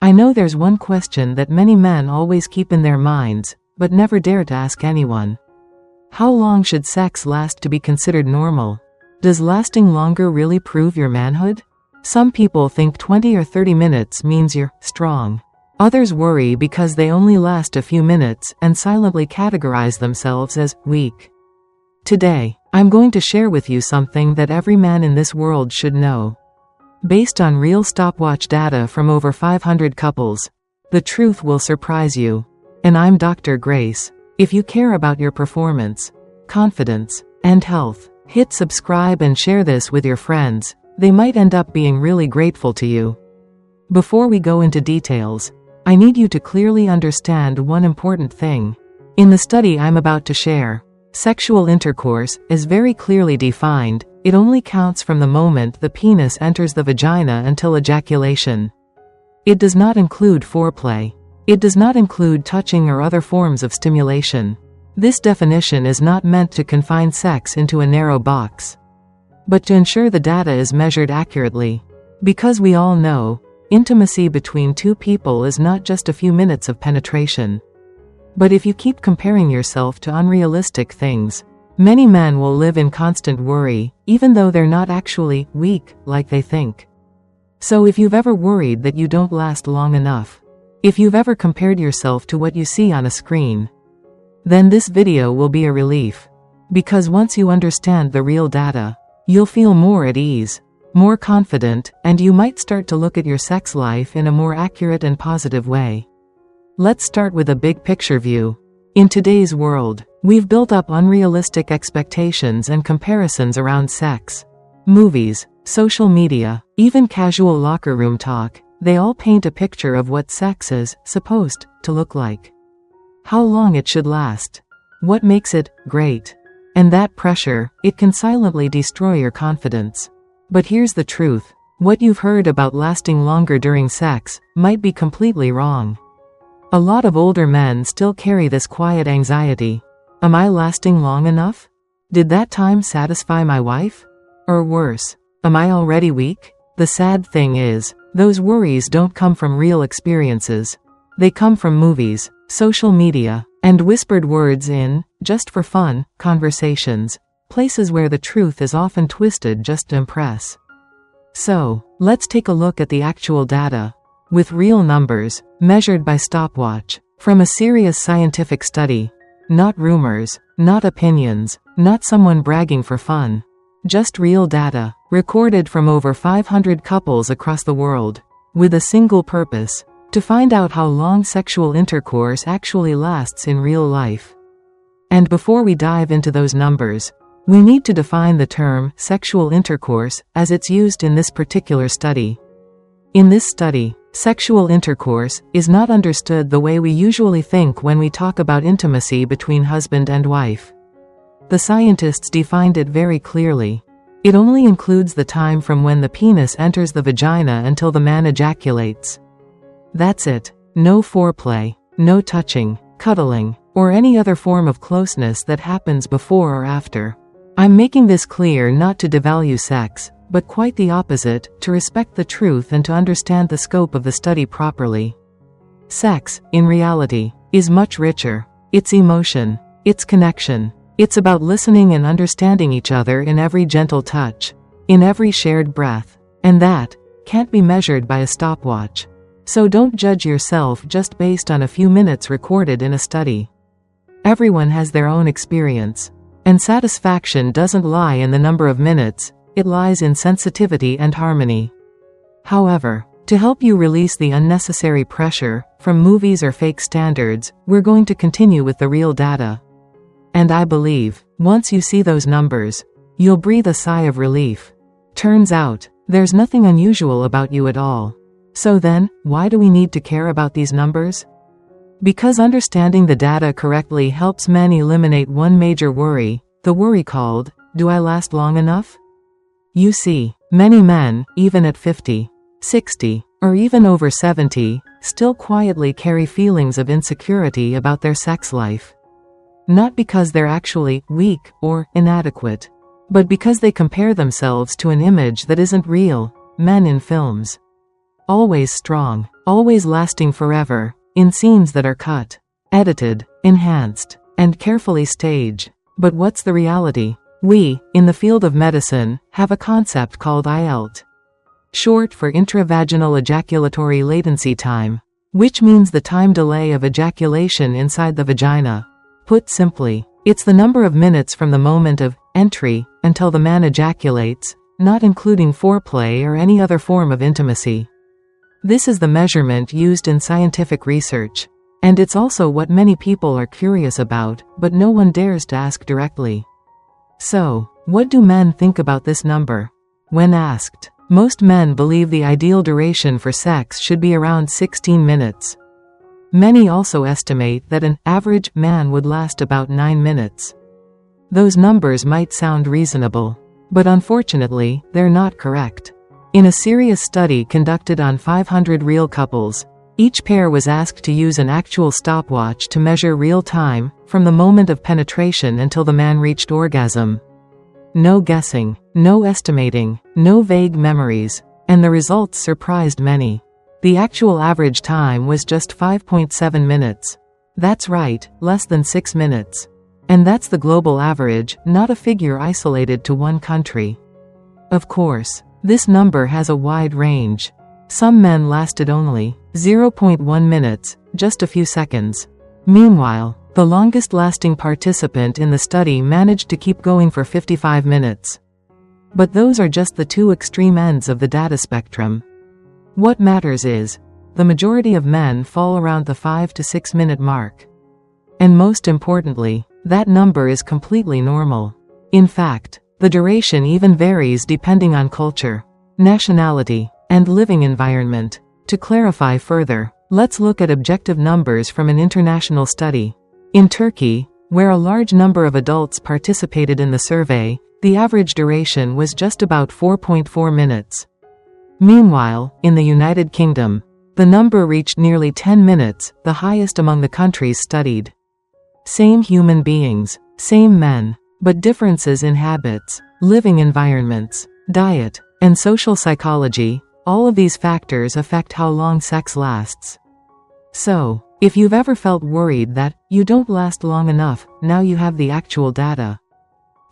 I know there's one question that many men always keep in their minds, but never dare to ask anyone. How long should sex last to be considered normal? Does lasting longer really prove your manhood? Some people think 20 or 30 minutes means you're strong. Others worry because they only last a few minutes and silently categorize themselves as weak. Today, I'm going to share with you something that every man in this world should know. Based on real stopwatch data from over 500 couples, the truth will surprise you. And I'm Dr. Grace. If you care about your performance, confidence, and health, hit subscribe and share this with your friends. They might end up being really grateful to you. Before we go into details, I need you to clearly understand one important thing. In the study I'm about to share, sexual intercourse is very clearly defined. It only counts from the moment the penis enters the vagina until ejaculation. It does not include foreplay. It does not include touching or other forms of stimulation. This definition is not meant to confine sex into a narrow box, but to ensure the data is measured accurately. Because we all know, intimacy between two people is not just a few minutes of penetration. But if you keep comparing yourself to unrealistic things, many men will live in constant worry, even though they're not actually weak like they think. So if you've ever worried that you don't last long enough, if you've ever compared yourself to what you see on a screen, then this video will be a relief. Because once you understand the real data, you'll feel more at ease, more confident, and you might start to look at your sex life in a more accurate and positive way. Let's start with a big picture view. In today's world, we've built up unrealistic expectations and comparisons around sex. Movies, social media, even casual locker room talk, they all paint a picture of what sex is supposed to look like. How long it should last. What makes it great. And that pressure, it can silently destroy your confidence. But here's the truth. What you've heard about lasting longer during sex might be completely wrong. A lot of older men still carry this quiet anxiety. Am I lasting long enough? Did that time satisfy my wife? Or worse, am I already weak? The sad thing is, those worries don't come from real experiences. They come from movies, social media, and whispered words in, just for fun, conversations, places where the truth is often twisted just to impress. So, let's take a look at the actual data, with real numbers, measured by stopwatch, from a serious scientific study. Not rumors, not opinions, not someone bragging for fun. Just real data, recorded from over 500 couples across the world, with a single purpose: to find out how long sexual intercourse actually lasts in real life. And before we dive into those numbers, we need to define the term sexual intercourse as it's used in this particular study. In this study, sexual intercourse is not understood the way we usually think when we talk about intimacy between husband and wife. The scientists defined it very clearly. It only includes the time from when the penis enters the vagina until the man ejaculates. That's it. No foreplay, no touching, cuddling, or any other form of closeness that happens before or after. I'm making this clear not to devalue sex, but quite the opposite, to respect the truth and to understand the scope of the study properly. Sex, in reality, is much richer. It's emotion. It's connection. It's about listening and understanding each other in every gentle touch, in every shared breath. And that can't be measured by a stopwatch. So don't judge yourself just based on a few minutes recorded in a study. Everyone has their own experience. And satisfaction doesn't lie in the number of minutes, it lies in sensitivity and harmony. However, to help you release the unnecessary pressure from movies or fake standards, we're going to continue with the real data. And I believe, once you see those numbers, you'll breathe a sigh of relief. Turns out, there's nothing unusual about you at all. So then, why do we need to care about these numbers? Because understanding the data correctly helps men eliminate one major worry, the worry called, do I last long enough? You see, many men, even at 50, 60, or even over 70, still quietly carry feelings of insecurity about their sex life. Not because they're actually weak or inadequate, but because they compare themselves to an image that isn't real, men in films. Always strong, always lasting forever, in scenes that are cut, edited, enhanced, and carefully staged. But what's the reality? We, in the field of medicine, have a concept called IELT, short for intravaginal ejaculatory latency time, which means the time delay of ejaculation inside the vagina. Put simply, it's the number of minutes from the moment of entry until the man ejaculates, not including foreplay or any other form of intimacy. This is the measurement used in scientific research, and it's also what many people are curious about, but no one dares to ask directly. So, what do men think about this number? When asked, most men believe the ideal duration for sex should be around 16 minutes. Many also estimate that an average man would last about 9 minutes. Those numbers might sound reasonable, but unfortunately, they're not correct. In a serious study conducted on 500 real couples, each pair was asked to use an actual stopwatch to measure real time, from the moment of penetration until the man reached orgasm. No guessing, no estimating, no vague memories, and the results surprised many. The actual average time was just 5.7 minutes. That's right, less than 6 minutes. And that's the global average, not a figure isolated to one country. Of course, this number has a wide range. Some men lasted only 0.1 minutes, just a few seconds. Meanwhile, the longest-lasting participant in the study managed to keep going for 55 minutes. But those are just the two extreme ends of the data spectrum. What matters is, the majority of men fall around the 5 to 6 minute mark. And most importantly, that number is completely normal. In fact, the duration even varies depending on culture, nationality, and living environment. To clarify further, let's look at objective numbers from an international study. In Turkey, where a large number of adults participated in the survey, the average duration was just about 4.4 minutes. Meanwhile, in the United Kingdom, the number reached nearly 10 minutes, the highest among the countries studied. Same human beings, same men, but differences in habits, living environments, diet, and social psychology. All of these factors affect how long sex lasts. So, if you've ever felt worried that you don't last long enough, now you have the actual data.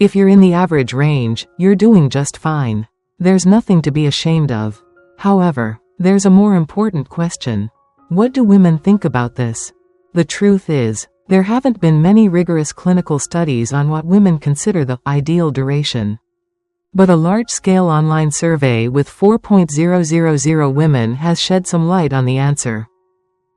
If you're in the average range, you're doing just fine. There's nothing to be ashamed of. However, there's a more important question. What do women think about this? The truth is, there haven't been many rigorous clinical studies on what women consider the ideal duration. But a large-scale online survey with 4,000 women has shed some light on the answer.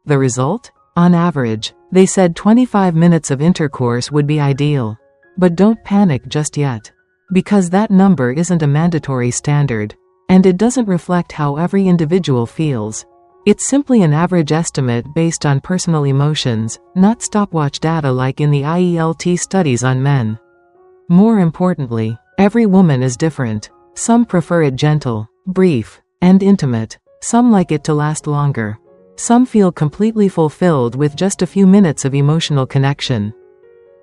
The result? On average, they said 25 minutes of intercourse would be ideal. But don't panic just yet. Because that number isn't a mandatory standard, and it doesn't reflect how every individual feels. It's simply an average estimate based on personal emotions, not stopwatch data like in the IELT studies on men. More importantly, every woman is different. Some prefer it gentle, brief, and intimate. Some like it to last longer. Some feel completely fulfilled with just a few minutes of emotional connection.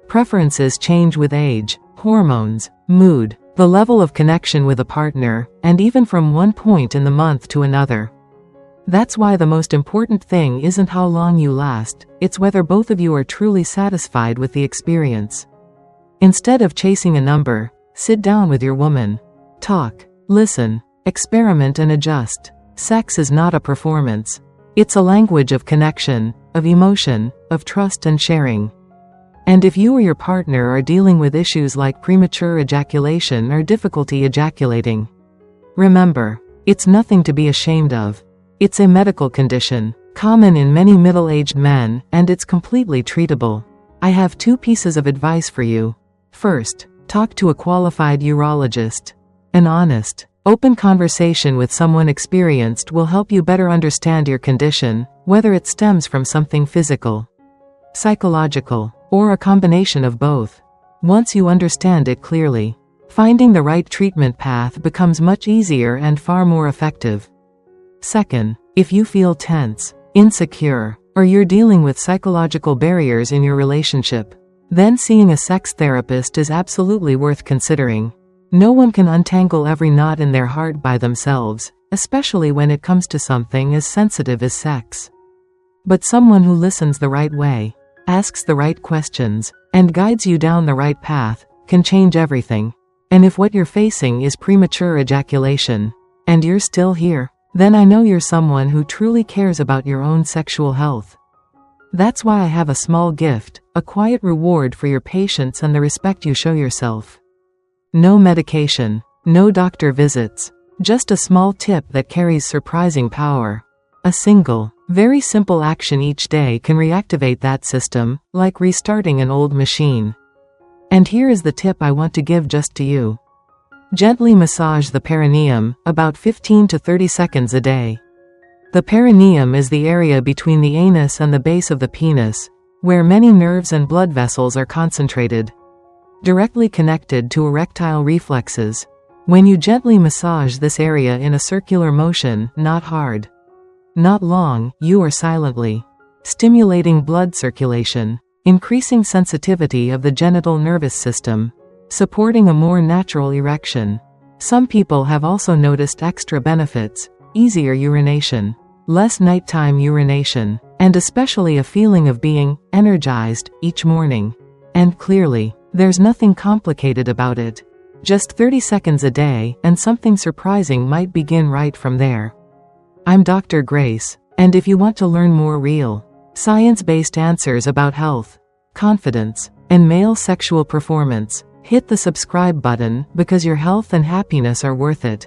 Preferences change with age, hormones, mood, the level of connection with a partner, and even from one point in the month to another. That's why the most important thing isn't how long you last, it's whether both of you are truly satisfied with the experience. Instead of chasing a number, sit down with your woman. Talk, listen, experiment and adjust. Sex is not a performance. It's a language of connection, of emotion, of trust and sharing. And if you or your partner are dealing with issues like premature ejaculation or difficulty ejaculating, remember, it's nothing to be ashamed of. It's a medical condition, common in many middle-aged men, and it's completely treatable. I have 2 pieces of advice for you. First, talk to a qualified urologist. An honest, open conversation with someone experienced will help you better understand your condition, whether it stems from something physical, psychological, or a combination of both. Once you understand it clearly, finding the right treatment path becomes much easier and far more effective. Second, if you feel tense, insecure, or you're dealing with psychological barriers in your relationship, then seeing a sex therapist is absolutely worth considering. No one can untangle every knot in their heart by themselves, especially when it comes to something as sensitive as sex. But someone who listens the right way, asks the right questions, and guides you down the right path, can change everything. And if what you're facing is premature ejaculation, and you're still here, then I know you're someone who truly cares about your own sexual health. That's why I have a small gift, a quiet reward for your patience and the respect you show yourself. No medication, no doctor visits, just a small tip that carries surprising power. A single, very simple action each day can reactivate that system, like restarting an old machine. And here is the tip I want to give just to you. Gently massage the perineum, about 15 to 30 seconds a day. The perineum is the area between the anus and the base of the penis, where many nerves and blood vessels are concentrated. Directly connected to erectile reflexes. When you gently massage this area in a circular motion, not hard, not long, you are silently stimulating blood circulation, increasing sensitivity of the genital nervous system, supporting a more natural erection. Some people have also noticed extra benefits: easier urination, less nighttime urination, and especially a feeling of being energized each morning. And clearly, there's nothing complicated about it. Just 30 seconds a day, and something surprising might begin right from there. I'm Dr. Grace, and if you want to learn more real, science-based answers about health, confidence, and male sexual performance, hit the subscribe button, because your health and happiness are worth it.